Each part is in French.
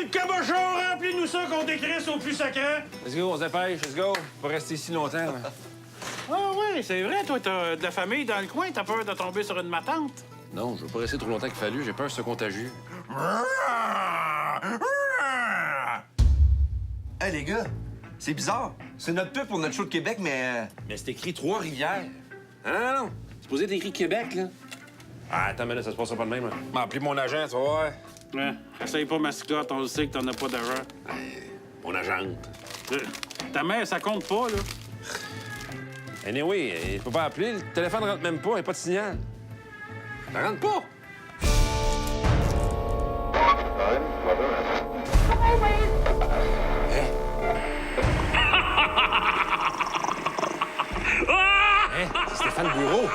le cabochon, remplis-nous ça qu'on décrisse au plus sacré. Let's go, on se dépêche, let's go. Pas rester ici longtemps. Là. Ah oui, c'est vrai, toi, t'as de la famille dans le coin, t'as peur de tomber sur une matante. Non, je veux pas rester trop longtemps qu'il fallu, j'ai peur que ce soit contagieux. Hey, les gars, c'est bizarre. C'est notre pub pour notre show de Québec, mais... Mais c'est écrit Trois-Rivières. Non. C'est supposé être écrit Québec, là. Ah, attends, mais là, ça se passera pas de même. M'a appelé mon agent, tu vas voir. Ouais, essaye pas ma cyclotte, on le sait que t'en as pas d'argent. Mon agente. Ta mère, ça compte pas, là. Anyway, il peut pas appeler, le téléphone rentre même pas, il n'y a pas de signal. Ça rentre pas! C'est Stéphane Bureau.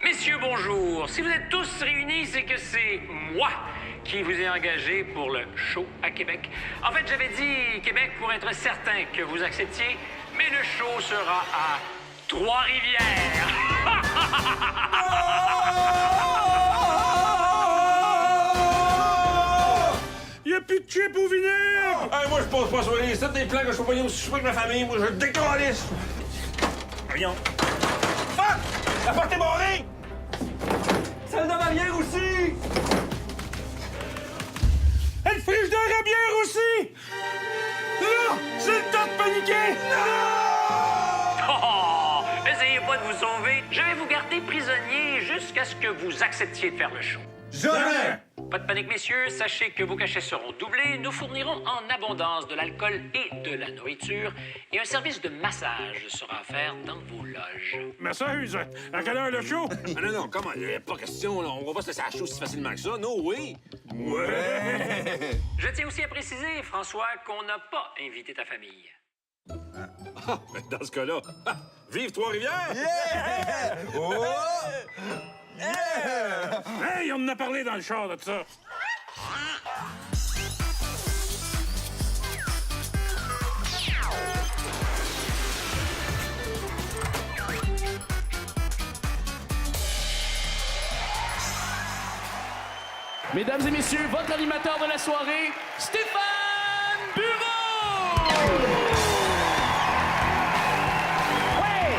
Messieurs, bonjour. Si vous êtes tous réunis, c'est que c'est moi qui vous ai engagé pour le show à Québec. En fait, j'avais dit Québec pour être certain que vous acceptiez, mais le show sera à Trois-Rivières. Y'a plus de chip au vinaigre! Hey, moi, je pense pas sur les sites des plans que je peux pas y aller au souper avec ma famille. Moi, je décalisse. Voyons. Fuck! La porte est barrée! Celle de Marière aussi! Elle friche de la bière aussi! Là, c'est le temps de paniquer! Oh, essayez pas de vous sauver. Je vais vous garder prisonnier jusqu'à ce que vous acceptiez de faire le show. Jamais! Pas de panique, messieurs. Sachez que vos cachets seront doublés. Nous fournirons en abondance de l'alcool et de la nourriture. Et un service de massage sera offert dans vos loges. Masseuse, à quelle heure le show? Non, comment? Il n'y a pas question, là. On va pas se laisser la chose si facilement que ça. No way! Ouais! Je tiens aussi à préciser, François, qu'on n'a pas invité ta famille. Ah, ben dans ce cas-là, vive Trois-Rivières! Yeah! Oh! Yeah! Hey, on en a parlé dans le char de ça. Mesdames et messieurs, votre animateur de la soirée, Stéphane Bureau! Ouais!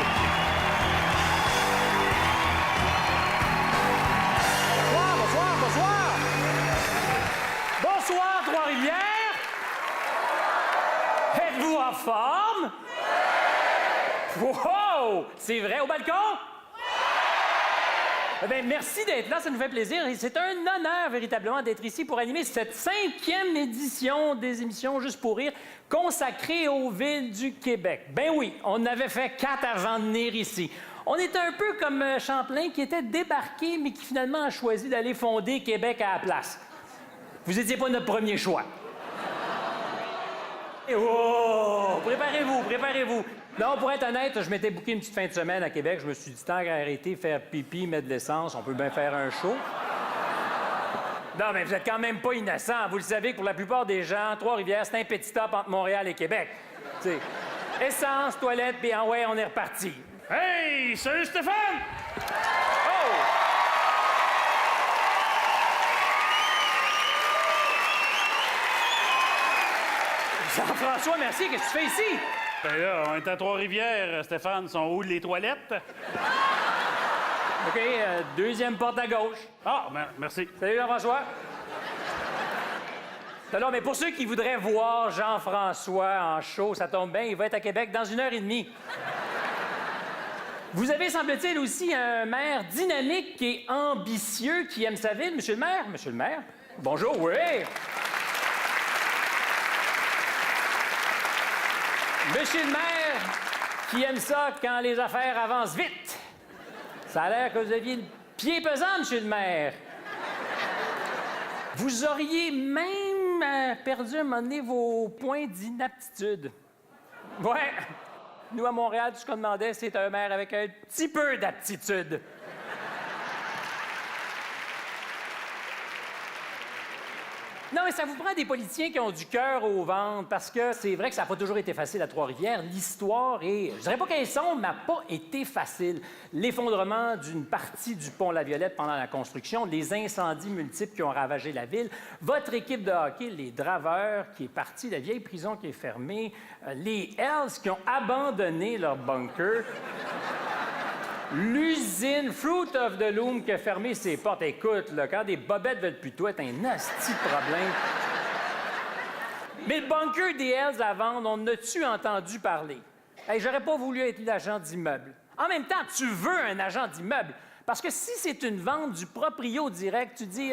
Bonsoir! Bonsoir, Trois-Rivières! Êtes-vous en forme? Wow! C'est vrai, au balcon? Eh bien, merci d'être là, ça nous fait plaisir. Et c'est un honneur, véritablement, d'être ici pour animer cette 5e édition des émissions Juste pour rire, consacrée aux villes du Québec. Ben oui, on avait fait 4 avant de venir ici. On était un peu comme Champlain, qui était débarqué, mais qui finalement a choisi d'aller fonder Québec à la place. Vous n'étiez pas notre premier choix. Et oh! Préparez-vous. Non, pour être honnête, je m'étais booké une petite fin de semaine à Québec. Je me suis dit, tant qu'à arrêter, faire pipi, mettre de l'essence, on peut bien faire un show. Non, mais vous êtes quand même pas innocents. Vous le savez que pour la plupart des gens, Trois-Rivières, c'est un petit stop entre Montréal et Québec. T'sais, essence, toilette, puis en ouais, on est reparti. Hey, salut Stéphane! Oh! Jean-François Mercier, qu'est-ce que tu fais ici? Ben là, on est à Trois-Rivières, Stéphane. Sont où les toilettes? OK, deuxième porte à gauche. Ah, merci. Salut Jean-François. Alors, mais pour ceux qui voudraient voir Jean-François en show, ça tombe bien, il va être à Québec dans 1h30. Vous avez, semble-t-il, aussi un maire dynamique et ambitieux qui aime sa ville. Monsieur le maire? Monsieur le maire? Bonjour, oui. Monsieur le maire qui aime ça quand les affaires avancent vite. Ça a l'air que vous aviez le pied pesant, monsieur le maire. Vous auriez même perdu à un moment donné vos points d'inaptitude. Ouais. Nous, à Montréal, tout ce qu'on demandait, c'est un maire avec un petit peu d'aptitude. Non, mais ça vous prend des politiciens qui ont du cœur au ventre, parce que c'est vrai que ça n'a pas toujours été facile à Trois-Rivières. L'histoire est, je dirais pas qu'elle est sombre, mais n'a pas été facile. L'effondrement d'une partie du pont La Violette pendant la construction, les incendies multiples qui ont ravagé la ville, votre équipe de hockey, les Draveurs, qui est partie, la vieille prison qui est fermée, les Hells qui ont abandonné leur bunker, l'usine Fruit of the Loom qui a fermé ses portes. Écoute, là, quand des bobettes veulent plus toi, t'as un asti de problème. Mais le bunker des Hells à vendre, on en a-tu entendu parler? Hey, j'aurais pas voulu être l'agent d'immeuble. En même temps, tu veux un agent d'immeuble. Parce que si c'est une vente du proprio direct, tu dis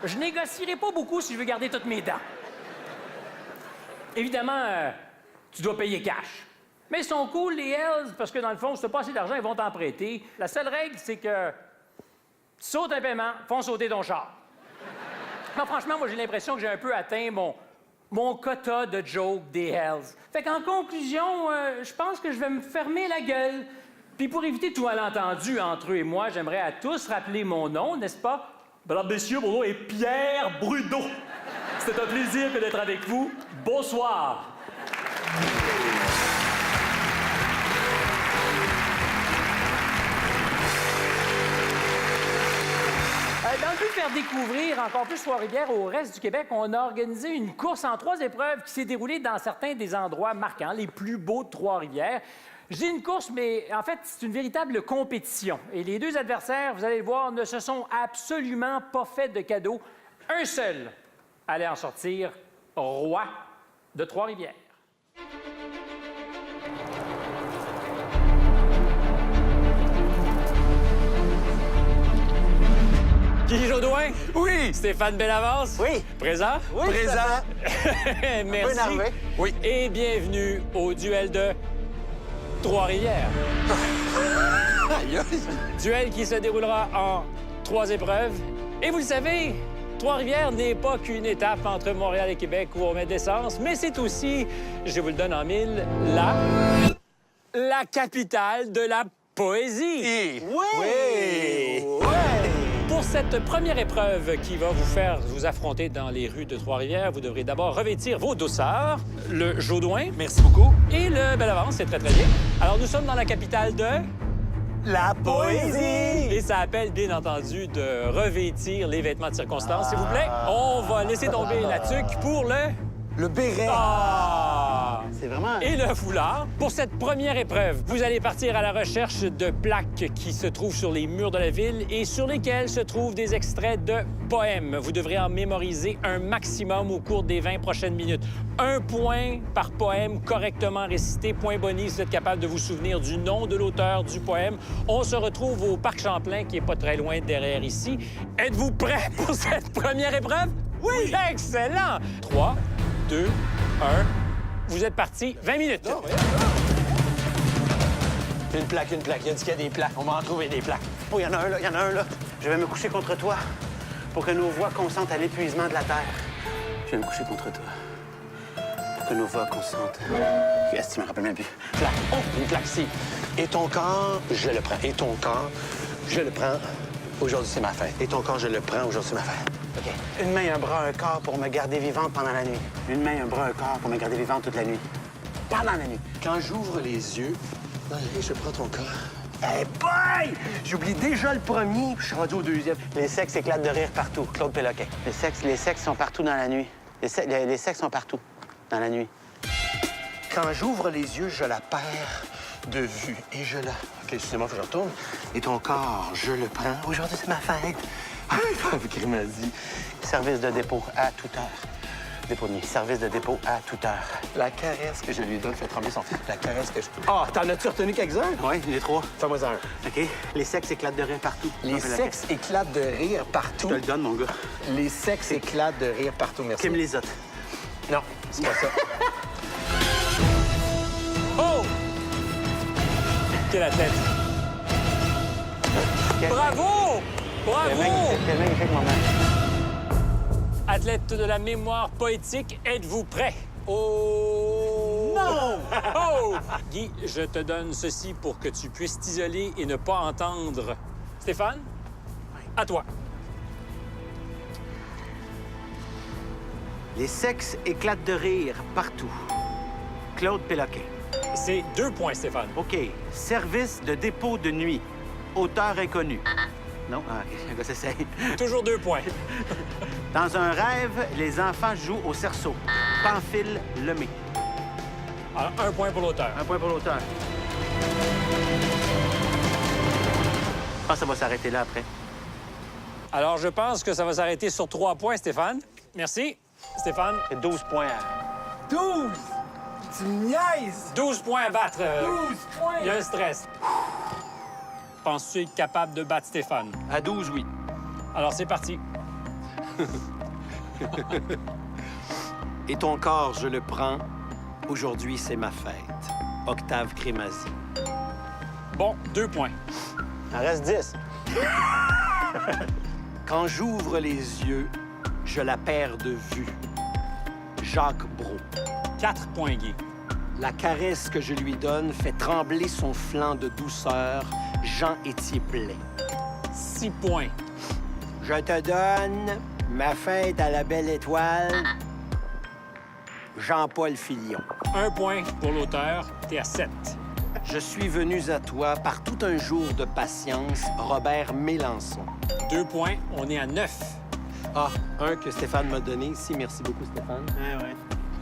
je négocierai pas beaucoup si je veux garder toutes mes dents. Évidemment, tu dois payer cash. Mais ils sont cool, les Hells, parce que dans le fond, si t'as pas assez d'argent, ils vont t'en prêter. La seule règle, c'est que tu sautes un paiement, font sauter ton char. Non, franchement, moi, j'ai l'impression que j'ai un peu atteint mon quota de jokes des Hells. Fait qu'en conclusion, je pense que je vais me fermer la gueule. Puis pour éviter tout malentendu entre eux et moi, j'aimerais à tous rappeler mon nom, n'est-ce pas? Mesdames, messieurs, mon nom est Pierre Brudeau. C'est un plaisir que d'être avec vous. Bonsoir. Dans le but de faire découvrir encore plus Trois-Rivières au reste du Québec, on a organisé une course en 3 épreuves qui s'est déroulée dans certains des endroits marquants, les plus beaux de Trois-Rivières. Je dis une course, mais en fait, c'est une véritable compétition. Et les 2 adversaires, vous allez le voir, ne se sont absolument pas fait de cadeaux. Un seul allait en sortir roi de Trois-Rivières. Guy Jodoin? Oui! Stéphane Bellavance? Oui! Présent? Oui, Présent. Merci. énervé. Oui. Et bienvenue au duel de Trois-Rivières. Aïe, aïe. Duel qui se déroulera en 3 épreuves. Et vous le savez, Trois-Rivières n'est pas qu'une étape entre Montréal et Québec où on met de l'essence, mais c'est aussi, je vous le donne en mille, la capitale de la poésie. Oui! Pour cette première épreuve qui va vous faire vous affronter dans les rues de Trois-Rivières, vous devrez d'abord revêtir vos dossards, le Jodoin. Merci beaucoup. Et le Bellavance, c'est très, très bien. Alors, nous sommes dans la capitale de... La poésie! Et ça appelle, bien entendu, de revêtir les vêtements de circonstance, s'il vous plaît. On va laisser tomber la tuque pour le... Le béret. Ah! C'est vraiment... Et le foulard. Pour cette première épreuve, vous allez partir à la recherche de plaques qui se trouvent sur les murs de la ville et sur lesquelles se trouvent des extraits de poèmes. Vous devrez en mémoriser un maximum au cours des 20 prochaines minutes. 1 point par poème correctement récité. Point bonus si vous êtes capable de vous souvenir du nom de l'auteur du poème. On se retrouve au Parc Champlain, qui est pas très loin derrière ici. Êtes-vous prêts pour cette première épreuve? Oui! Excellent! 3, 2, 1... Vous êtes partis. 20 minutes. Une plaque. Il a dit qu'il y a des plaques. On va en trouver des plaques. Oh, il y en a un, là. Je vais me coucher contre toi pour que nos voix consentent à l'épuisement de la Terre. Je vais me coucher contre toi pour que nos voix consentent... Qu'est-ce que tu me rappelles même plus? Plaque. Oh, une plaque ici. Et ton corps, je le prends. Et ton corps, je le prends. Aujourd'hui, c'est ma fête. Et ton corps, je le prends. Aujourd'hui, c'est ma fête. OK. Une main, un bras, un corps pour me garder vivante pendant la nuit. Une main, un bras, un corps pour me garder vivante toute la nuit. Pendant la nuit. Quand j'ouvre les yeux, je prends ton corps. Hey boy! J'oublie déjà le premier, puis je suis rendu au deuxième. Les sexes éclatent de rire partout. Claude Péloquin. Les sexes sont partout dans la nuit. Les sexes sont partout dans la nuit. Quand j'ouvre les yeux, je la perds de vue. Et je la... OK, excusez-moi, faut que je retourne. Et ton corps, je le prends. Aujourd'hui, c'est ma fête. Il m'a dit. Service de dépôt à toute heure. Dépôt de nuit. Service de dépôt à toute heure. La caresse que je lui donne fait trembler son fils. La caresse que je... Ah, t'en as-tu retenu quelques-uns? Oui, les 3. Fais-moi un. OK. Les sexes éclatent de rire partout. Les sexes éclatent de rire partout. Je te le donne, mon gars. Les sexes éclatent de rire partout, merci. Kim les autres. Non, c'est pas ça. Oh! Quelle athlète! Bravo! Bravo! Quel magnifique moment. Athlète de la mémoire poétique, êtes-vous prêts? Oh! Non! Oh! Guy, je te donne ceci pour que tu puisses t'isoler et ne pas entendre. Stéphane? À toi. Les sexes éclatent de rire partout. Claude Péloquin. C'est 2 points, Stéphane. OK. Service de dépôt de nuit. Auteur inconnu. Non? Ah, OK. Le gars s'essaye. Toujours 2 points. Dans un rêve, les enfants jouent au cerceau. Pamphile Lemay. Alors, 1 point pour l'auteur. 1 point pour l'auteur. Je pense que ça va s'arrêter là après. Alors, je pense que ça va s'arrêter sur 3 points, Stéphane. Merci. Stéphane? C'est 12 points. 12! Tu me niaises! 12 points à battre. 12 points! Il y a un stress. Penses-tu être capable de battre Stéphane? À 12, oui. Alors, c'est parti. Et ton corps, je le prends. Aujourd'hui, c'est ma fête. Octave Crémazie. Bon, 2 points. Il en reste 10. Quand j'ouvre les yeux, je la perds de vue. Jacques Brault. 4 points, Guy. La caresse que je lui donne fait trembler son flanc de douceur. Jean-Étier Blais. 6 points. Je te donne ma fête à la belle étoile. Jean-Paul Filion. 1 point pour l'auteur. T'es à 7. Je suis venu à toi par tout un jour de patience. Robert Mélençon. 2 points. On est à 9. Ah, un que Stéphane m'a donné ici. Merci beaucoup, Stéphane.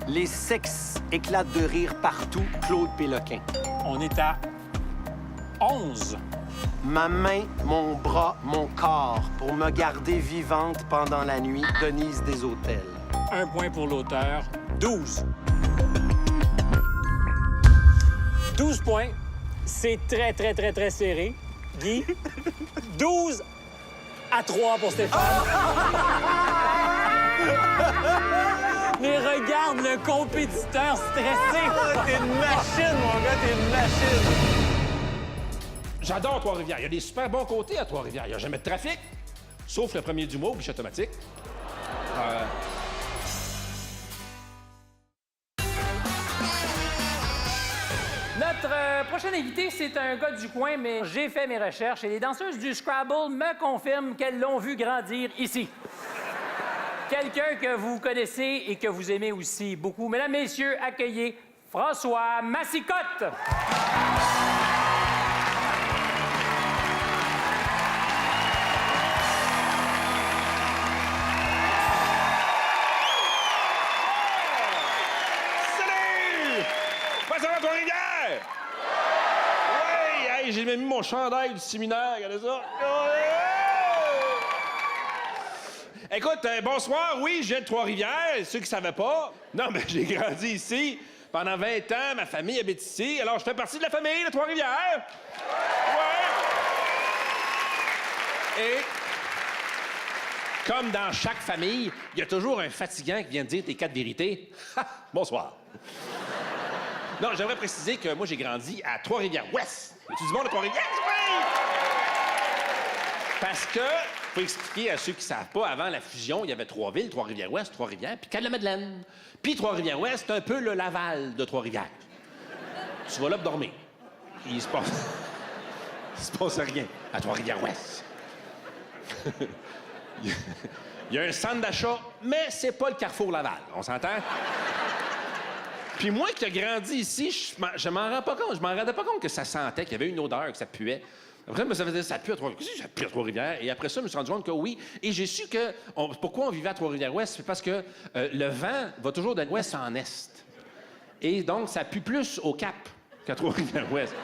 Les sexes éclatent de rire partout. Claude Péloquin. On est à 11. Ma main, mon bras, mon corps pour me garder vivante pendant la nuit. Denise Deshôtels. 1 point pour l'auteur. 12. 12 points. C'est très, très, très, très serré. Guy, 12 à 3 pour Stéphane. Mais regarde le compétiteur stressé. T'es une machine, mon gars, t'es une machine. J'adore Trois-Rivières. Il y a des super bons côtés à Trois-Rivières. Il n'y a jamais de trafic, sauf le premier du mois, guichet automatique. Notre prochain invité, c'est un gars du coin, mais j'ai fait mes recherches et les danseuses du Scrabble me confirment qu'elles l'ont vu grandir ici. Quelqu'un que vous connaissez et que vous aimez aussi beaucoup. Mesdames, Messieurs, accueillez François Massicotte. Salut! Comment ça va, Trois-Rivières? Oui! Hey, j'ai même mis mon chandail du séminaire, regardez ça. Écoute, bonsoir, oui, je viens de Trois-Rivières, ceux qui ne savaient pas. Non, mais j'ai grandi ici. Pendant 20 ans, ma famille habite ici, alors je fais partie de la famille de Trois-Rivières. Ouais! Et, comme dans chaque famille, il y a toujours un fatigant qui vient de dire tes 4 vérités. Ha! Bonsoir. Non, j'aimerais préciser que moi, j'ai grandi à Trois-Rivières-Ouest. Es-tu du monde de Trois-Rivières? Oui! Parce que, faut expliquer à ceux qui ne savent pas, avant la fusion, il y avait 3 villes, Trois-Rivières-Ouest, Trois-Rivières, puis Cap-de-la-Madeleine. Puis Trois-Rivières-Ouest, c'est un peu le Laval de Trois-Rivières. Tu vas là pour dormir. Il se passe... il se passe rien à Trois-Rivières-Ouest. Il y a un centre d'achat, mais c'est pas le Carrefour Laval. On s'entend? Puis moi qui ai grandi ici, je m'en rends pas compte. Je m'en rendais pas compte que ça sentait, qu'il y avait une odeur, que ça puait. Après, ça faisait ça pue à Trois-Rivières. Qu'est-ce que ça pue à Trois-Rivières? Et après ça, je me suis rendu compte que oui. Et j'ai su que... pourquoi on vivait à Trois-Rivières-Ouest? C'est parce que le vent va toujours de l'ouest en est. Et donc, ça pue plus au Cap qu'à Trois-Rivières-Ouest.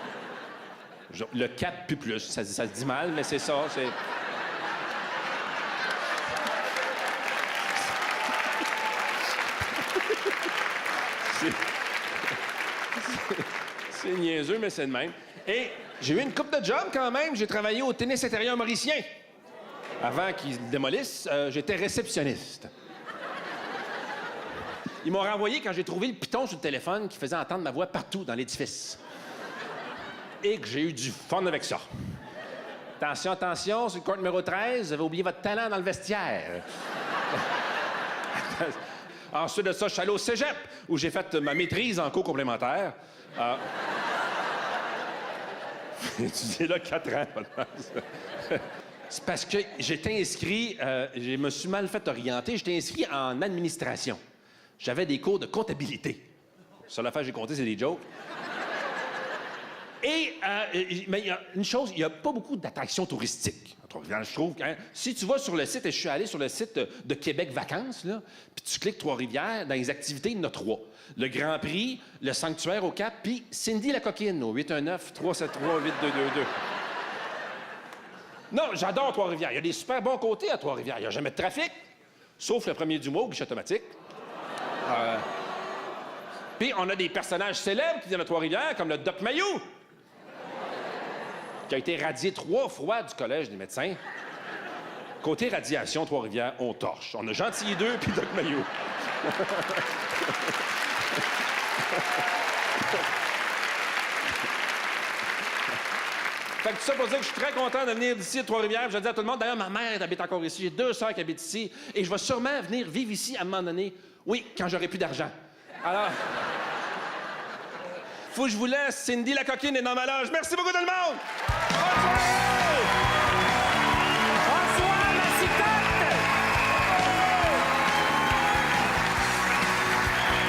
Le Cap pue plus. Ça se dit mal, mais c'est ça. C'est niaiseux, mais c'est le même. Et j'ai eu une couple de jobs quand même. J'ai travaillé au tennis intérieur mauricien. Avant qu'ils le démolissent, j'étais réceptionniste. Ils m'ont renvoyé quand j'ai trouvé le piton sur le téléphone qui faisait entendre ma voix partout dans l'édifice. Et que j'ai eu du fun avec ça. Attention, attention, sur le court numéro 13, vous avez oublié votre talent dans le vestiaire. Ensuite de ça, je suis allé au cégep, où j'ai fait ma maîtrise en cours complémentaire. J'ai étudié là 4 ans. C'est parce que j'étais inscrit, je me suis mal fait orienter, j'étais inscrit en administration. j'avais des cours de comptabilité. Sur l'affaire, j'ai compté, c'est des jokes. Mais il y a une chose, il n'y a pas beaucoup d'attractions touristiques à Trois-Rivières, je trouve. Hein? Si tu vas sur le site, et je suis allé sur le site de Québec Vacances, là, puis tu cliques Trois-Rivières, dans les activités, il y en a 3. Le Grand Prix, le Sanctuaire au Cap, puis Cindy la coquine au 819-373-8222. Non, j'adore Trois-Rivières. Il y a des super bons côtés à Trois-Rivières. Il n'y a jamais de trafic, sauf le premier du mois au guichet automatique. Puis on a des personnages célèbres qui viennent à Trois-Rivières, comme le Doc Mayou, qui a été radié 3 fois du Collège des médecins. Côté radiation, Trois-Rivières, on torche. On a Gentilly 2 puis Doc Mayou. Fait que tout ça pour dire que je suis très content de venir d'ici à Trois-Rivières. Je dis à tout le monde, d'ailleurs, ma mère habite encore ici. J'ai 2 sœurs qui habitent ici. Et je vais sûrement venir vivre ici à un moment donné. Oui, quand j'aurai plus d'argent. Alors, faut que je vous laisse. Cindy la coquine est dans ma loge. Merci beaucoup tout le monde! François Massicotte!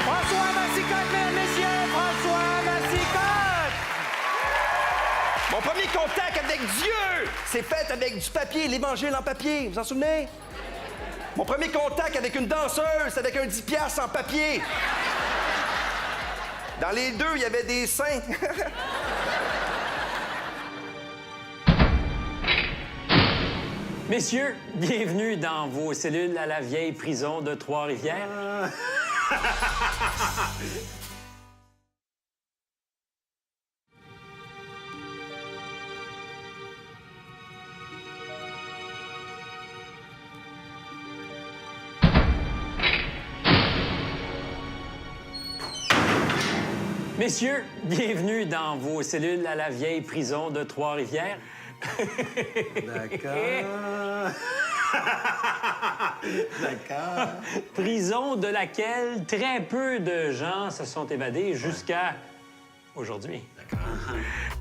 François Massicotte, mesdames, messieurs! François Massicotte! Mon premier contact avec Dieu s'est fait avec du papier, l'Évangile en papier. Vous vous en souvenez? Mon premier contact avec une danseuse, c'est avec un 10 piastres en papier. Dans les 2, il y avait des seins. Messieurs, bienvenue dans vos cellules à la vieille prison de Trois-Rivières. Messieurs, bienvenue dans vos cellules à la vieille prison de Trois-Rivières. D'accord. D'accord. Prison de laquelle très peu de gens se sont évadés jusqu'à aujourd'hui. D'accord.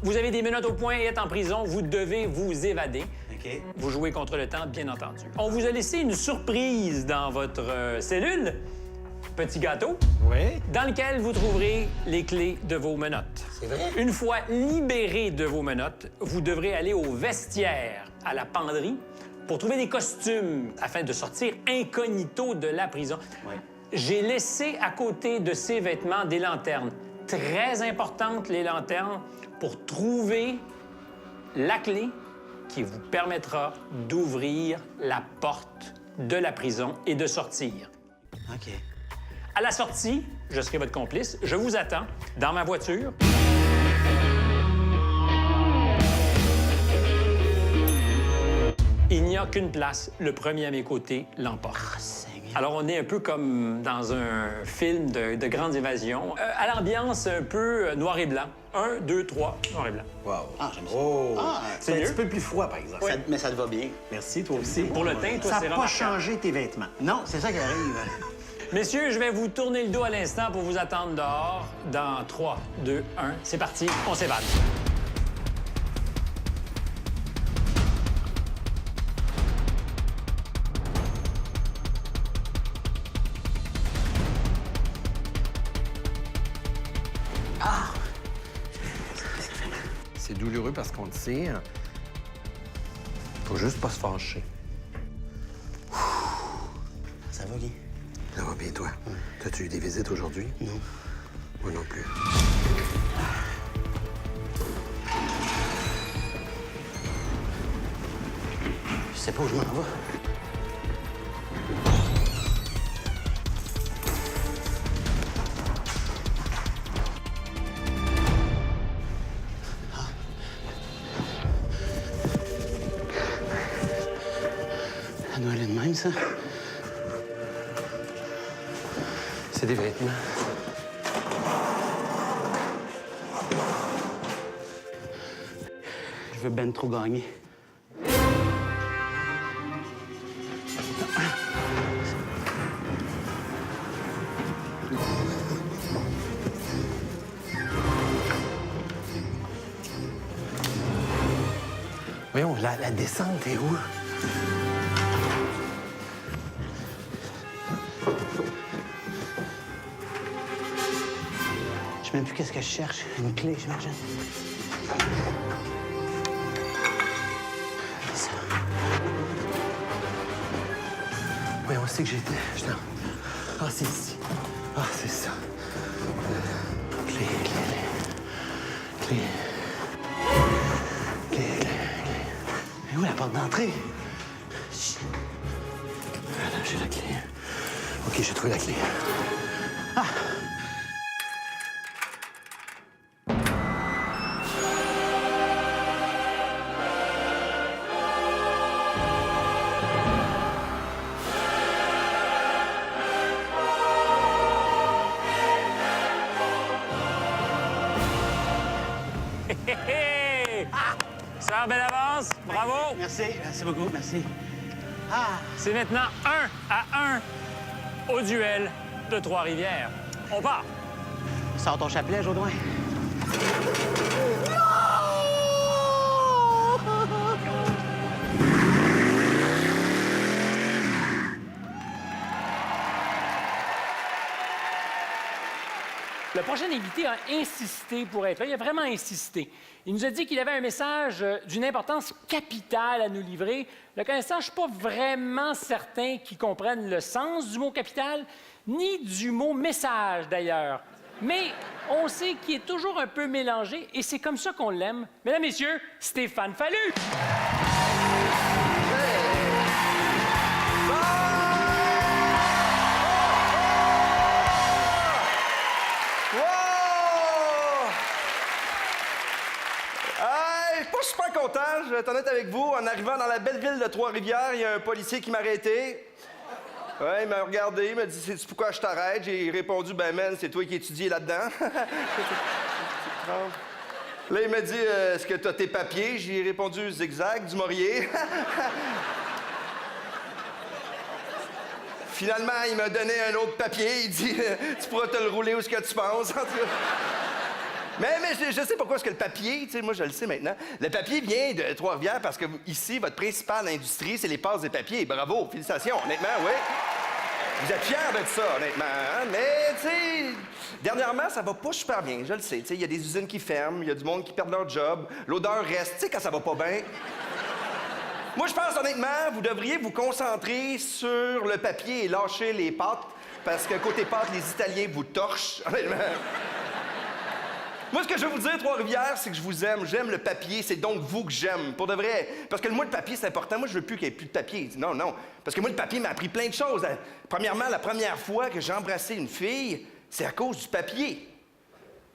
Vous avez des menottes au poing et êtes en prison, vous devez vous évader. OK. Vous jouez contre le temps, bien entendu. On vous a laissé une surprise dans votre cellule. Petit gâteau. Oui. Dans lequel vous trouverez les clés de vos menottes. C'est vrai? Une fois libéré de vos menottes, vous devrez aller au vestiaire, à la penderie, pour trouver des costumes afin de sortir incognito de la prison. Oui. J'ai laissé à côté de ces vêtements des lanternes. Très importantes, les lanternes, pour trouver la clé qui vous permettra d'ouvrir la porte de la prison et de sortir. OK. À la sortie, je serai votre complice. Je vous attends dans ma voiture. Il n'y a qu'une place. Le premier à mes côtés l'emporte. Alors, on est un peu comme dans un film de grande évasion. À l'ambiance un peu noir et blanc. 1, 2, 3, noir et blanc. Wow. Ah, j'aime ça. Oh. Ah, C'est un mieux? petit peu plus froid, par exemple. Oui. mais ça te va bien. Merci, toi aussi. Pour le teint, toi, Ça c'est n'a pas remarquable. changé tes vêtements. Non, c'est ça qui arrive. Messieurs, je vais vous tourner le dos à l'instant pour vous attendre dehors. Dans 3, 2, 1, c'est parti, on s'évade. C'est douloureux parce qu'on le tire. Faut juste pas se fâcher. Ça va bien? Ça va bien, toi? T'as-tu eu des visites aujourd'hui? Non. Moi non plus. Je sais pas où je m'en vais. Ça doit aller de même, ça. C'est des vêtements. Je veux ben trop gagner. Voyons, la descente est où? même plus qu'est-ce que je cherche. Une clé, j'imagine. Ça. Oui, on sait que j'étais. Ah, c'est ici. Ah, c'est ça. Clé. Et où la porte d'entrée? Ah, là, j'ai la clé. OK, j'ai trouvé la clé. Ah! Hé, hé! Ça, belle avance. Bravo. Merci beaucoup, merci. C'est maintenant 1-1 au duel de Trois-Rivières. On part. Sors ton chapelet, Jodoin. Le prochain invité a insisté pour être là. Il a vraiment insisté. Il nous a dit qu'il avait un message d'une importance capitale à nous livrer. Le connaissant, je ne suis pas vraiment certain qu'il comprenne le sens du mot capital, ni du mot message, d'ailleurs. Mais on sait qu'il est toujours un peu mélangé et c'est comme ça qu'on l'aime. Mesdames, Messieurs, Stéphane Fallu! Je suis pas super content, je vais être honnête avec vous. En arrivant dans la belle ville de Trois-Rivières, il y a un policier qui m'a arrêté. Ouais, il m'a regardé, il m'a dit « Sais-tu pourquoi je t'arrête? » J'ai répondu « Ben, man, c'est toi qui étudies là-dedans. » Là, il m'a dit « Est-ce que t'as tes papiers? » J'ai répondu « Zigzag, du Maurier. » Finalement, il m'a donné un autre papier. Il dit « Tu pourras te le rouler où ce que tu penses. » Mais je sais pourquoi est-ce que le papier, tu sais, moi je le sais maintenant. Le papier vient de Trois-Rivières parce que ici, votre principale industrie, c'est les passes de papier. Bravo, félicitations, honnêtement, oui. Vous êtes fiers de ça, honnêtement. Hein? Mais, tu sais, dernièrement, ça va pas super bien, je le sais. Tu sais, il y a des usines qui ferment, il y a du monde qui perd leur job, l'odeur reste, tu sais, quand ça va pas bien. Moi, je pense, honnêtement, vous devriez vous concentrer sur le papier et lâcher les pâtes, parce que côté pâtes, les Italiens vous torchent, honnêtement. Moi, ce que je veux vous dire, Trois-Rivières, c'est que je vous aime. J'aime le papier. C'est donc vous que j'aime. Pour de vrai. Parce que moi, le papier, c'est important. Moi, je veux plus qu'il y ait plus de papier. Non. Parce que moi, le papier m'a appris plein de choses. Premièrement, la première fois que j'ai embrassé une fille, c'est à cause du papier.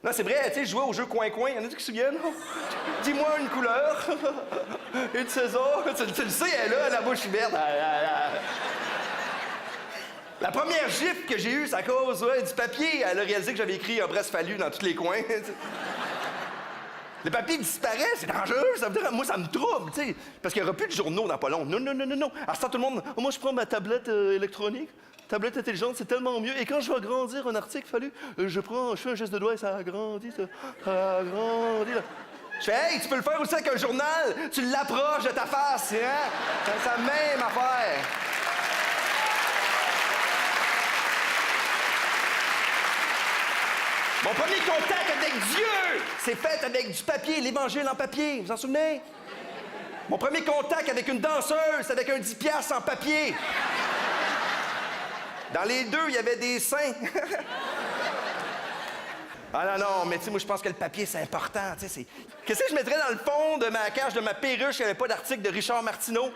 Non, c'est vrai, tu sais, je jouais au jeu coin-coin. Il y en a qui se souviennent? Dis-moi une couleur. Une saison. Tu le sais, elle a la bouche verte. La première gifle que j'ai eue, c'est à cause du papier. Elle a réalisé que j'avais écrit « Embrasse Fallu » dans tous les coins. Le papier disparaît, c'est dangereux. Ça veut dire, moi, ça me trouble, tu sais. Parce qu'il n'y aura plus de journaux dans pas long. Non. À ce temps, tout le monde... Oh, moi, je prends ma tablette électronique. Tablette intelligente, c'est tellement mieux. Et quand je vais agrandir un article, Fallu, je fais un geste de doigt et ça agrandit, ça agrandit, là. Je fais « Hey, tu peux le faire aussi avec un journal. Tu l'approches de ta face, hein? C'est la même affaire. » Mon premier contact avec Dieu s'est fait avec du papier, l'Évangile en papier, vous en souvenez? Mon premier contact avec une danseuse, c'est avec un 10 piastres en papier. Dans les deux, il y avait des seins. Ah non, mais tu sais, moi, je pense que le papier, c'est important, tu sais, Qu'est-ce que je mettrais dans le fond de ma cage, de ma perruche, s'il n'y avait pas d'article de Richard Martineau?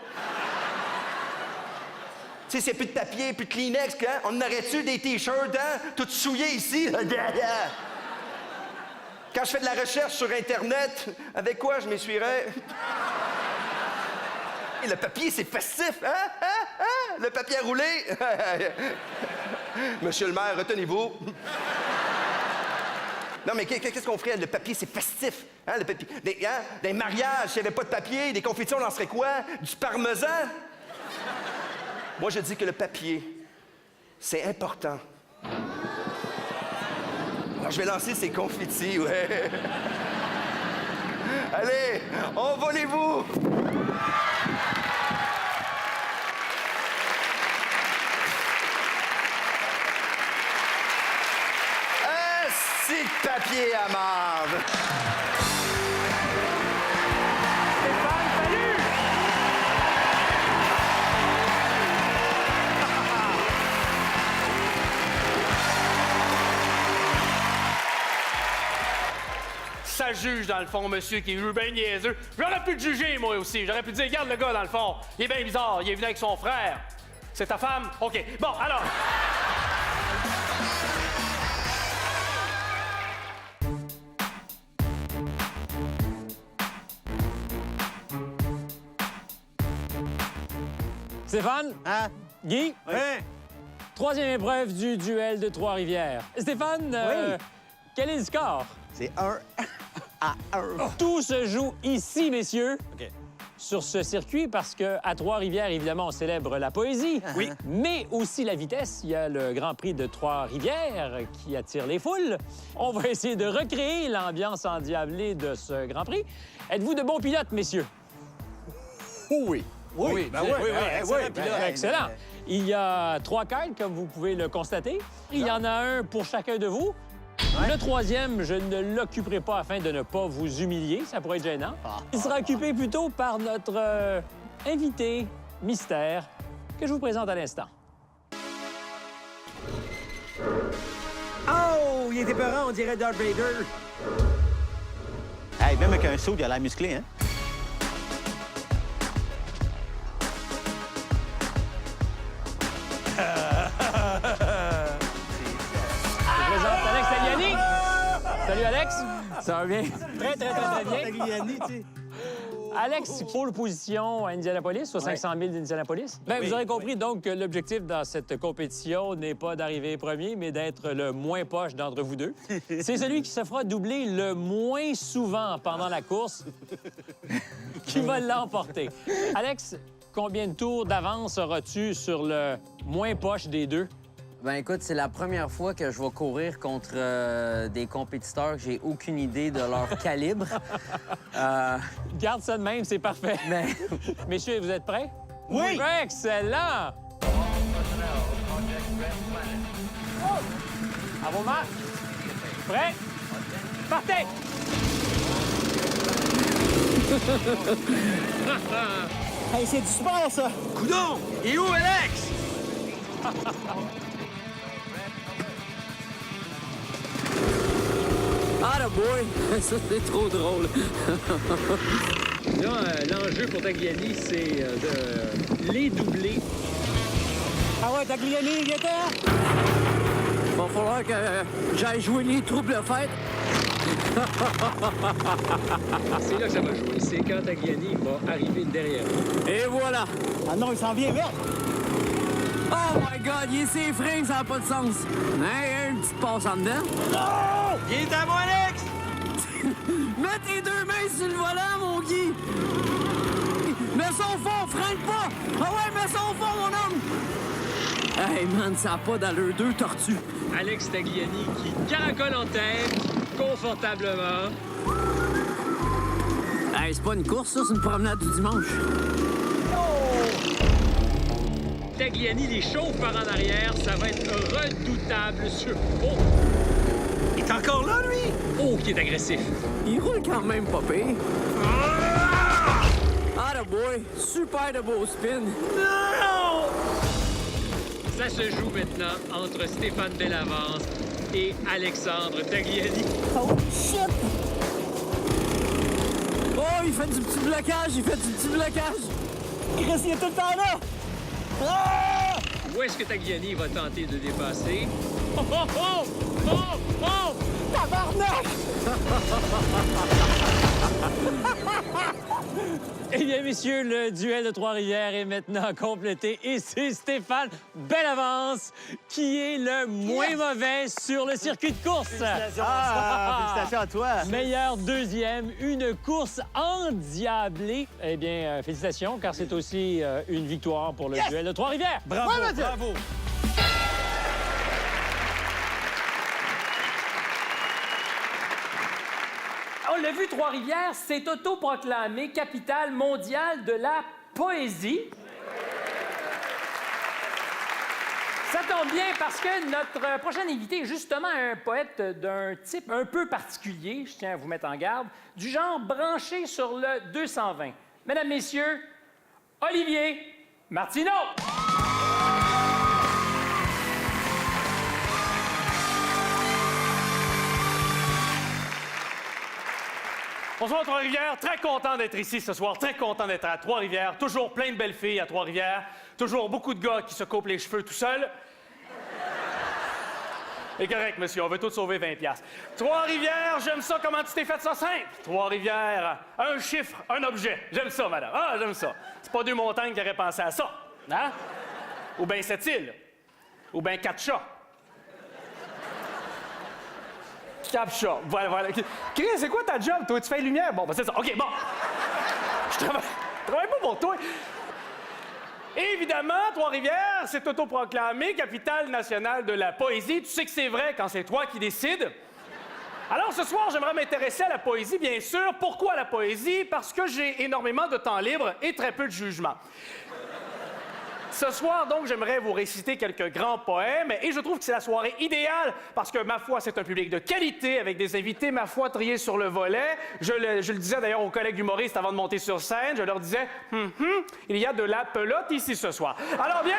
Tu sais, s'il n'y a plus de papier, plus de Kleenex, hein? On en aurait-tu des T-shirts, hein? Tout souillés ici? Quand je fais de la recherche sur Internet, avec quoi je m'essuierais? Et le papier, c'est festif, hein? Le papier à rouler? Monsieur le maire, retenez-vous. Non, mais qu'est-ce qu'on ferait? Le papier, c'est festif. Hein? Le papier. Des mariages, s'il n'y avait pas de papier, des confettis, on lancerait quoi? Du parmesan? Moi, je dis que le papier, c'est important. Alors, je vais lancer ces confettis, ouais. Allez, envolez-vous! Asti de papier à marde. Stéphane Fallu! Ça juge, dans le fond, monsieur, qui est bien niaiseux. J'aurais pu le juger, moi aussi. J'aurais pu dire, regarde le gars, dans le fond. Il est bien bizarre. Il est venu avec son frère. C'est ta femme? OK. Bon, alors... Stéphane? Hein? Guy? Oui. Troisième épreuve du duel de Trois-Rivières. Stéphane, quel est le score? C'est 1 à 1. Tout se joue ici, messieurs. OK. Sur ce circuit, parce qu'à Trois-Rivières, évidemment, on célèbre la poésie. Oui. Mais aussi la vitesse. Il y a le Grand Prix de Trois-Rivières qui attire les foules. On va essayer de recréer l'ambiance endiablée de ce Grand Prix. Êtes-vous de bons pilotes, messieurs? Oui. Oui, Ben oui, excellent. Il y a 3 kites, comme vous pouvez le constater. Il y en a un pour chacun de vous. Le troisième, je ne l'occuperai pas afin de ne pas vous humilier. Ça pourrait être gênant. Il sera occupé plutôt par notre invité mystère que je vous présente à l'instant. Oh, il était peurant, on dirait Darth Vader. Hey, même avec un saut, il a l'air musclé, hein? Je présente Alex Tagliani. Salut, Alex. Ça va bien? Très bien. Alex, pole position à Indianapolis, sur 500 000 d'Indianapolis. Bien, vous aurez compris donc que l'objectif dans cette compétition n'est pas d'arriver premier, mais d'être le moins poche d'entre vous deux. C'est celui qui se fera doubler le moins souvent pendant la course qui va l'emporter. Alex, combien de tours d'avance auras-tu sur le moins poche des deux? Ben écoute, c'est la première fois que je vais courir contre des compétiteurs que j'ai aucune idée de leur calibre. Garde ça de même, c'est parfait. Mais Messieurs, vous êtes prêts? Oui! Excellent! À vos marques. Prêts? Partez! Hey, c'est du sport, ça! Coudon! Et où, Alex? ah la boy, ça c'est trop drôle. Là, l'enjeu pour Tagliani, c'est de les doubler. Ah ouais, Tagliani, il était là? Va falloir que j'aille jouer les troubles fêtes. C'est là que ça va jouer. C'est quand Tagliani va arriver derrière. Et voilà. Ah non, il s'en vient vert. Oh my God, il est ses freins, ça n'a pas de sens. Hey, une petite passe en dedans. Il est à moi, Alex! Mets tes deux mains sur le volant, mon Guy. Mets son fond, freine pas. Ah ouais, mets son fond, mon homme. Hey man, ça n'a pas d'allure, deux tortues. Alex Tagliani qui caracole en tête, confortablement. Hey, c'est pas une course, ça, c'est une promenade du dimanche. Tagliani les chauffe par en arrière. Ça va être redoutable sur... Oh! Il est encore là, lui? Oh, qui est agressif. Il roule quand même pas pire. Ah, the boy, super de beau spin. Ça se joue maintenant entre Stéphane Bellavance et Alexandre Tagliani. Oh, shit! Oh, il fait du petit blocage, Chris, il est tout le temps là! Ah! Où est-ce que Tagliani va tenter de dépasser? Oh, oh, oh! Oh, oh! Tabarnak! Eh bien, messieurs, le duel de Trois-Rivières est maintenant complété et c'est Stéphane Bellavance qui est le moins mauvais sur le circuit de course. Félicitations à toi. Meilleur deuxième, une course endiablée. Eh bien, félicitations, car c'est aussi une victoire pour le duel de Trois-Rivières. Bravo, bravo! On l'a vu, Trois-Rivières s'est autoproclamée capitale mondiale de la poésie. Ça Ça tombe bien parce que notre prochain invité est justement un poète d'un type un peu particulier, je tiens à vous mettre en garde, du genre branché sur le 220. Mesdames, Messieurs, Olivier Martineau! Bonsoir Trois-Rivières, très content d'être ici ce soir, très content d'être à Trois-Rivières. Toujours plein de belles filles à Trois-Rivières, toujours beaucoup de gars qui se coupent les cheveux tout seuls. C'est correct, monsieur, on veut tous sauver 20$. Trois-Rivières, j'aime ça, comment tu t'es fait ça simple? Trois-Rivières, un chiffre, un objet. J'aime ça, madame. Ah, j'aime ça. C'est pas deux montagnes qui auraient pensé à ça, hein? Ou bien 7 îles. Ou bien 4 chats. Captcha. Voilà. Chris, c'est quoi ta job, toi? Tu fais lumière? Bon, ben c'est ça. OK, bon. Je travaille pas pour toi. Évidemment, Trois-Rivières, c'est autoproclamé capitale nationale de la poésie. Tu sais que c'est vrai quand c'est toi qui décides. Alors, ce soir, j'aimerais m'intéresser à la poésie, bien sûr. Pourquoi la poésie? Parce que j'ai énormément de temps libre et très peu de jugement. Ce soir, donc, j'aimerais vous réciter quelques grands poèmes et je trouve que c'est la soirée idéale parce que, ma foi, c'est un public de qualité avec des invités, ma foi, triés sur le volet. Je le disais d'ailleurs aux collègues humoristes avant de monter sur scène, je leur disais il y a de la pelote ici ce soir. Alors bien...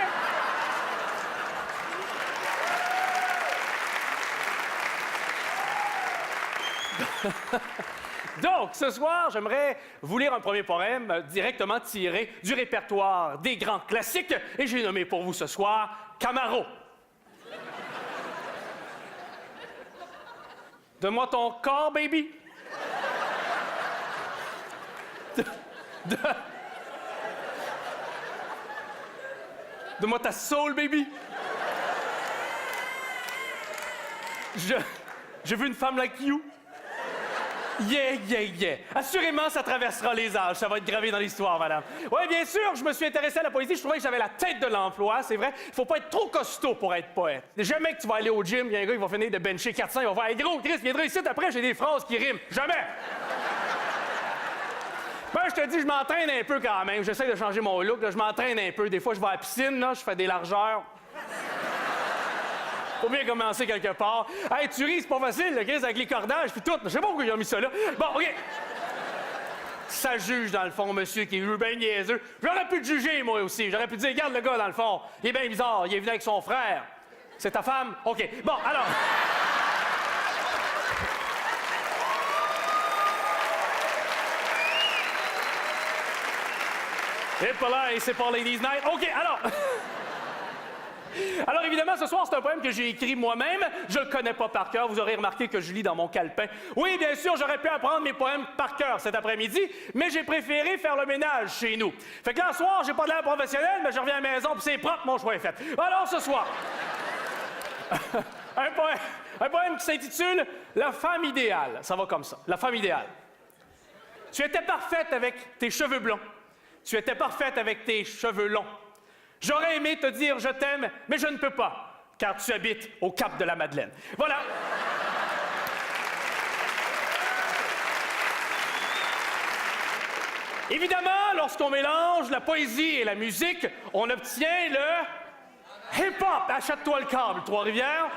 Donc, ce soir, j'aimerais vous lire un premier poème directement tiré du répertoire des grands classiques et j'ai nommé pour vous ce soir Camaro. Donne-moi ton corps, baby. Donne-moi ta soul, baby. Je veux une femme like you. Yeah. Assurément, ça traversera les âges. Ça va être gravé dans l'histoire, madame. Oui, bien sûr, je me suis intéressé à la poésie. Je trouvais que j'avais la tête de l'emploi, c'est vrai. Il faut pas être trop costaud pour être poète. Jamais que tu vas aller au gym, il y a un gars qui va finir de bencher 400, il va faire hey, « Gros, Chris, viendra ici, après, j'ai des phrases qui riment. » Jamais! Ben, je te dis, je m'entraîne un peu quand même. J'essaie de changer mon look. Là, je m'entraîne un peu. Des fois, je vais à la piscine, là, je fais des largeurs. Faut bien commencer quelque part. Hey, tu ris, c'est pas facile, le Chris, avec les cordages puis tout. Je sais pas pourquoi ils ont mis ça là. Bon, OK. Ça juge, dans le fond, monsieur, qui est bien niaiseux. J'aurais pu te juger, moi aussi. J'aurais pu te dire, regarde le gars, dans le fond. Il est bien bizarre. Il est venu avec son frère. C'est ta femme? OK. Bon, alors... Et pas là, c'est pas Ladies Night. OK, alors... Alors, évidemment, ce soir, c'est un poème que j'ai écrit moi-même. Je le connais pas par cœur. Vous aurez remarqué que je lis dans mon calepin. Oui, bien sûr, j'aurais pu apprendre mes poèmes par cœur cet après-midi, mais j'ai préféré faire le ménage chez nous. Fait que là, ce soir, j'ai pas de l'air professionnel, mais je reviens à la maison, puis c'est propre, mon choix est fait. Alors, ce soir, un poème qui s'intitule « La femme idéale ». Ça va comme ça. La femme idéale. Tu étais parfaite avec tes cheveux blonds. Tu étais parfaite avec tes cheveux longs. J'aurais aimé te dire « je t'aime », mais je ne peux pas, car tu habites au Cap de la Madeleine. Voilà. Évidemment, lorsqu'on mélange la poésie et la musique, on obtient le hip-hop. Achète-toi le câble, Trois-Rivières.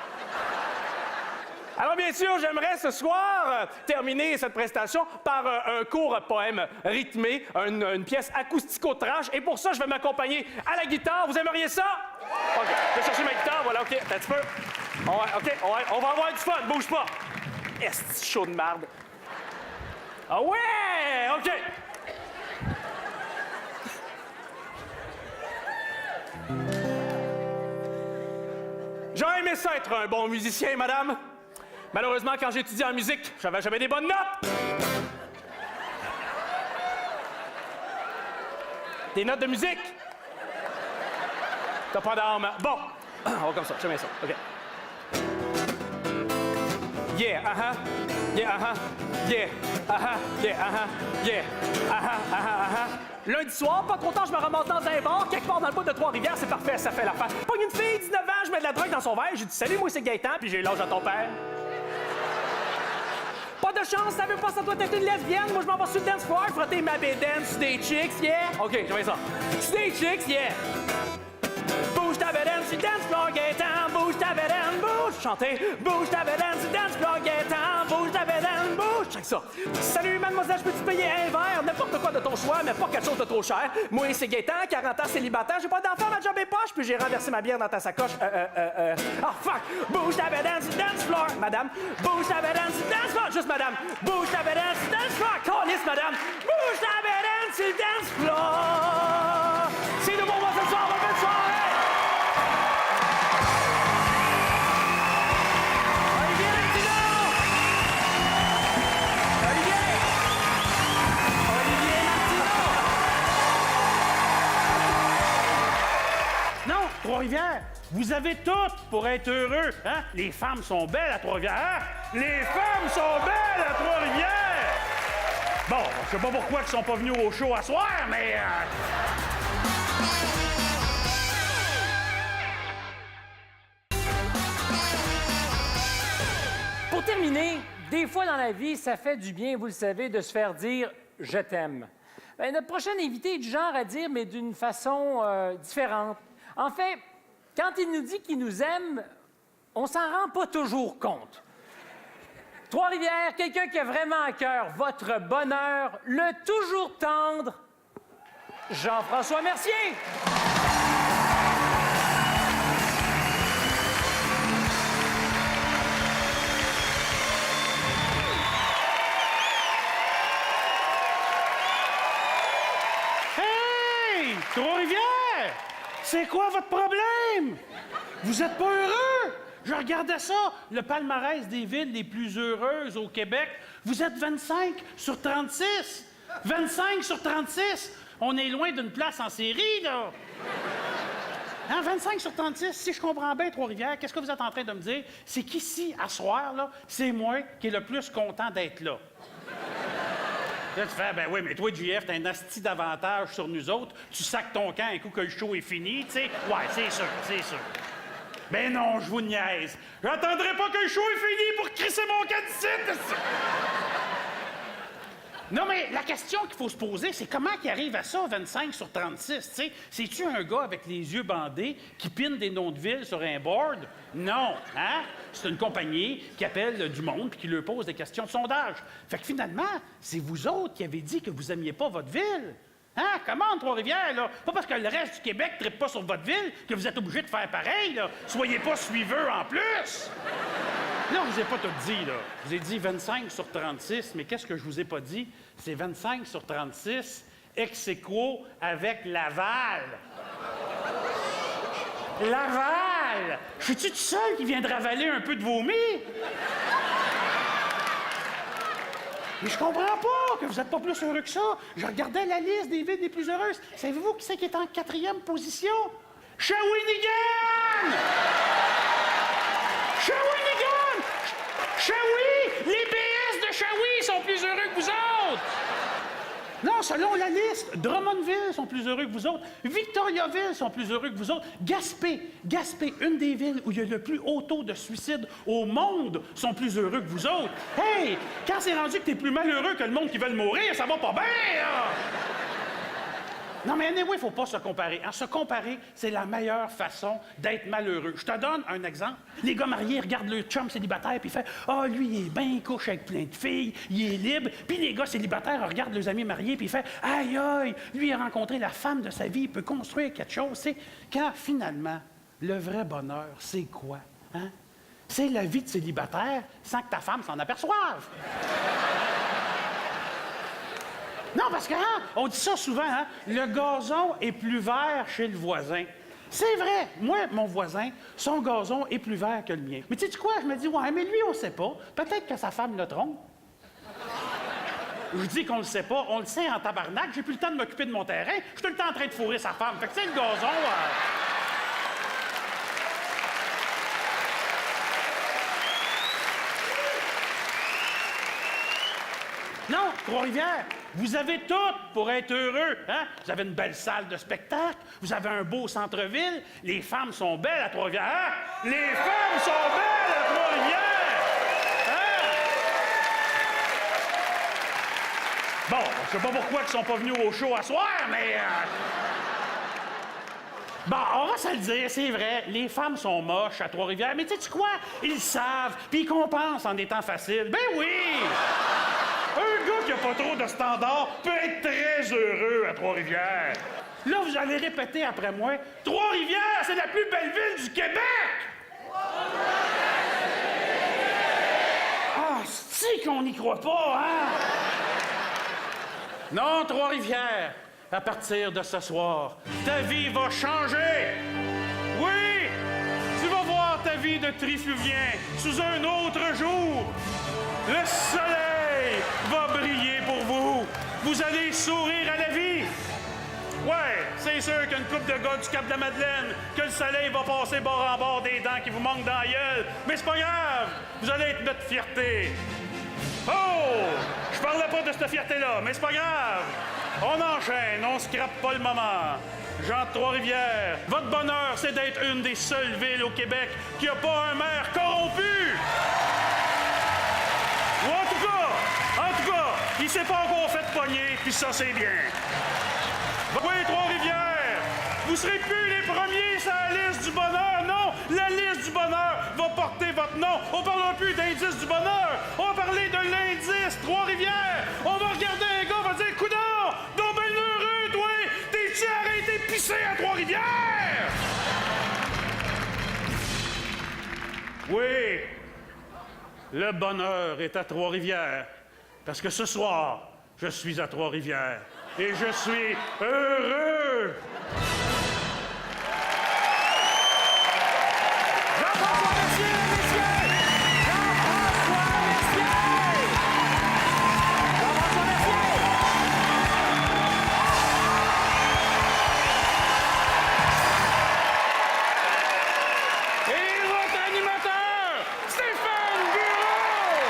Alors, bien sûr, j'aimerais ce soir terminer cette prestation par un court poème rythmé, une pièce acoustico-trash. Et pour ça, je vais m'accompagner à la guitare. Vous aimeriez ça? OK, je vais chercher ma guitare. Voilà, OK, attends un petit peu. On va avoir du fun, bouge pas. Est-ce chaud de marde? Ah ouais! OK. J'aurais aimé ça être un bon musicien, madame. Malheureusement, quand j'ai étudié en musique, j'avais jamais des bonnes notes. Des notes de musique? T'as pas d'armes. Bon, on va comme ça, j'aime ça. OK. Yeah, yeah, yeah, yeah, yeah, Lundi soir, pas trop tard, je me ramasse dans un bar, quelque part dans le bout de Trois-Rivières, c'est parfait, ça fait l'affaire. Pogne une fille, 19 ans, je mets de la drogue dans son verre, j'ai dit « Salut, moi c'est Gaëtan, puis j'ai l'âge à ton père. » Pas de chance, ça veut pas, ça doit être une lesbienne. Moi, je m'en vais sur le dance floor, frotter ma bédaine sur des chicks, yeah. OK, je fais ça. Sur des chicks, yeah. Bouge ta belle. dance, dance floor, Gaétan, bouge ta bédaine, bouge. Chantez, bouge ta bédaine, dance floor, Gaétan, bouge ta bédaine, bouge. Check ça. Salut, mademoiselle, je peux te payer un verre? N'importe quoi de ton choix, mais pas quelque chose de trop cher. Moi, c'est Gaétan, 40 ans, célibataire, j'ai pas d'enfant, ma job est poche, puis j'ai renversé ma bière dans ta sacoche. Fuck! Bouge ta bédaine, dance floor, madame. Bouge ta bédaine, dance floor, juste madame. Bouge ta bédaine, dance floor, calisse, madame. Bouge ta bédaine, dance floor. C'est le bon ce soir, bonne soirée! Olivier Martineau! Olivier Martineau! Non, Trois-Rivières, vous avez tout pour être heureux, hein? Les femmes sont belles à Trois-Rivières, hein? Les femmes sont belles à Trois-Rivières! Bon, je sais pas pourquoi ils sont pas venus au show à soir, mais... Pour terminer, des fois dans la vie, ça fait du bien, vous le savez, de se faire dire « je t'aime ». Ben, notre prochain invité est du genre à dire, mais d'une façon différente. En fait, quand il nous dit qu'il nous aime, on s'en rend pas toujours compte. Trois-Rivières, quelqu'un qui a vraiment à cœur votre bonheur, le toujours tendre, Jean-François Mercier. Hey! Trois-Rivières! C'est quoi votre problème? Vous êtes pas heureux? Je regardais ça, le palmarès des villes les plus heureuses au Québec. Vous êtes 25 sur 36. 25 sur 36. On est loin d'une place en série, là. Hein, 25 sur 36, si je comprends bien, Trois-Rivières, qu'est-ce que vous êtes en train de me dire? C'est qu'ici, à soir, là, c'est moi qui est le plus content d'être là. Là, tu fais, ben oui, mais toi, JF, t'as un asti d'avantage sur nous autres. Tu sacs ton camp un coup que le show est fini, tu sais. Ouais, c'est sûr, c'est sûr. Ben non, je vous niaise. J'attendrai pas que le show est fini pour crisser mon camp d'ici. Non, mais la question qu'il faut se poser, c'est comment il arrive à ça, 25 sur 36, tu sais? C'est-tu un gars avec les yeux bandés qui pine des noms de villes sur un board? Non, hein? C'est une compagnie qui appelle du monde puis qui leur pose des questions de sondage. Fait que finalement, c'est vous autres qui avez dit que vous aimiez pas votre ville. Hein? Comment, Trois-Rivières, là? Pas parce que le reste du Québec ne trippe pas sur votre ville que vous êtes obligé de faire pareil, là. Soyez pas suiveux en plus! Là, je vous ai pas tout dit, là. Je vous ai dit 25 sur 36, mais qu'est-ce que je vous ai pas dit? C'est 25 sur 36, ex aequo avec Laval. Laval! Je suis-tu tout seul qui vient de ravaler un peu de vomi? Mais je comprends pas que vous êtes pas plus heureux que ça. Je regardais la liste des villes les plus heureuses. Savez-vous qui c'est qui est en 4e position? Shawinigan! Shawinigan! Shawi! Les BS de Shawi sont plus heureux que vous autres! Non, selon la liste, Drummondville sont plus heureux que vous autres. Victoriaville sont plus heureux que vous autres. Gaspé, une des villes où il y a le plus haut taux de suicide au monde, sont plus heureux que vous autres. Hey, quand c'est rendu que t'es plus malheureux que le monde qui veut mourir, ça va pas bien, là! Non, mais anyway, faut pas se comparer. Se comparer, c'est la meilleure façon d'être malheureux. Je te donne un exemple. Les gars mariés regardent leur chum célibataire puis fait « Ah, lui, il est bien, il couche avec plein de filles, il est libre. » Puis les gars célibataires regardent leurs amis mariés puis fait « Aïe, aïe, lui, il a rencontré la femme de sa vie, il peut construire quelque chose. » C'est quand, finalement, le vrai bonheur, c'est quoi? Hein? C'est la vie de célibataire sans que ta femme s'en aperçoive. Non, parce que, hein, on dit ça souvent, hein, le gazon est plus vert chez le voisin. C'est vrai. Moi, mon voisin, son gazon est plus vert que le mien. Mais tu sais quoi? Je me dis, ouais, mais lui, on le sait pas. Peut-être que sa femme le trompe. Je dis qu'on le sait pas. On le sait en tabarnak. J'ai plus le temps de m'occuper de mon terrain. Je suis tout le temps en train de fourrer sa femme. Fait que, tu sais, le gazon... Non, Trois-Rivières, vous avez tout pour être heureux. Hein? Vous avez une belle salle de spectacle, vous avez un beau centre-ville, les femmes sont belles à Trois-Rivières. Hein? Les femmes sont belles à Trois-Rivières! Hein? Bon, je sais pas pourquoi ils sont pas venus au show à soir, mais... Bon, on va se le dire, c'est vrai, les femmes sont moches à Trois-Rivières, mais sais-tu quoi? Ils le savent, puis ils compensent en étant faciles. Ben oui! Un gars qui a pas trop de standards peut être très heureux à Trois-Rivières. Là, vous allez répéter après moi, Trois-Rivières, c'est la plus belle ville du Québec! Ah, c'est qu'on n'y croit pas, hein? Non, Trois-Rivières, à partir de ce soir, ta vie va changer! Oui! Tu vas voir ta vie de trifluvien sous un autre jour! Le soleil va briller pour vous! Vous allez sourire à la vie! Ouais, c'est sûr qu'une couple de gars du Cap-de-la-Madeleine, que le soleil va passer bord en bord des dents qui vous manquent dans la gueule, mais c'est pas grave! Vous allez être notre fierté! Oh! Je parlais pas de cette fierté-là, mais c'est pas grave! On enchaîne, on scrape pas le moment. Jean de Trois-Rivières, votre bonheur, c'est d'être une des seules villes au Québec qui a pas un maire corrompu! Ou en tout cas, il s'est pas encore fait pogner, puis ça, c'est bien. Oui, Trois-Rivières, vous serez plus les premiers sur la liste du bonheur, non! La liste du bonheur va porter votre nom. On parlera plus d'indice du bonheur, on va parler de l'indice Trois-Rivières. On va regarder un gars, on va dire, coudonc, donc ben heureux, toi! T'es-tu arrêté de pisser à Trois-Rivières? Oui, le bonheur est à Trois-Rivières, parce que ce soir, je suis à Trois-Rivières. Et je suis heureux! Jean-François Mercier, messieurs! Jean-François Mercier! Jean-François Mercier! Et votre animateur, Stéphane Bureau!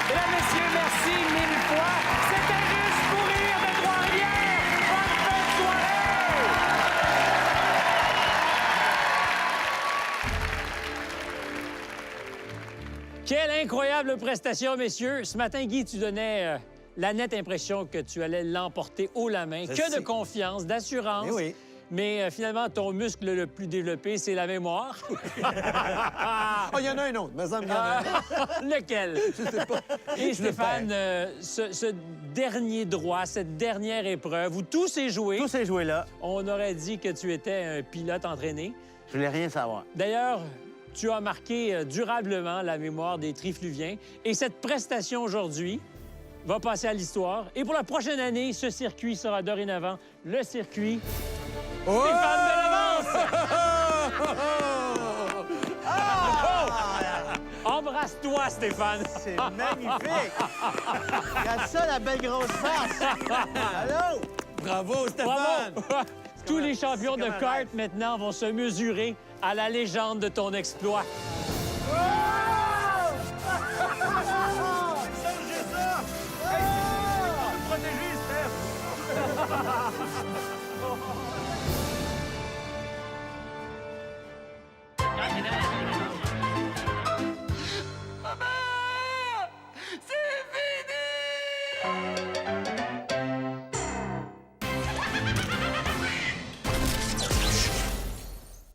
Mesdames, messieurs, merci mille fois. C'était juste pour rire de Trois-Rivières. Bonne fin de soirée! Quelle incroyable prestation, messieurs. Ce matin, Guy, tu donnais la nette impression que tu allais l'emporter haut la main. Que de confiance, d'assurance. Eh oui. Mais finalement, ton muscle le plus développé, c'est la mémoire. Oh, il y en a un autre, mais ça me Lequel? Je sais pas. Et Stéphane, ce dernier droit, cette dernière épreuve où tout s'est joué, Tous ces jouets-là, on aurait dit que tu étais un pilote entraîné. je voulais rien savoir. D'ailleurs, tu as marqué durablement la mémoire des Trifluviens. Et cette prestation aujourd'hui va passer à l'histoire. Et pour la prochaine année, ce circuit sera dorénavant le circuit Stéphane Bellavance! Embrasse-toi, Stéphane! C'est magnifique! Regarde ça, la belle grosse face! Allô? Bravo, Stéphane! Bravo! Tous les champions de kart maintenant vont se mesurer à la légende de ton exploit.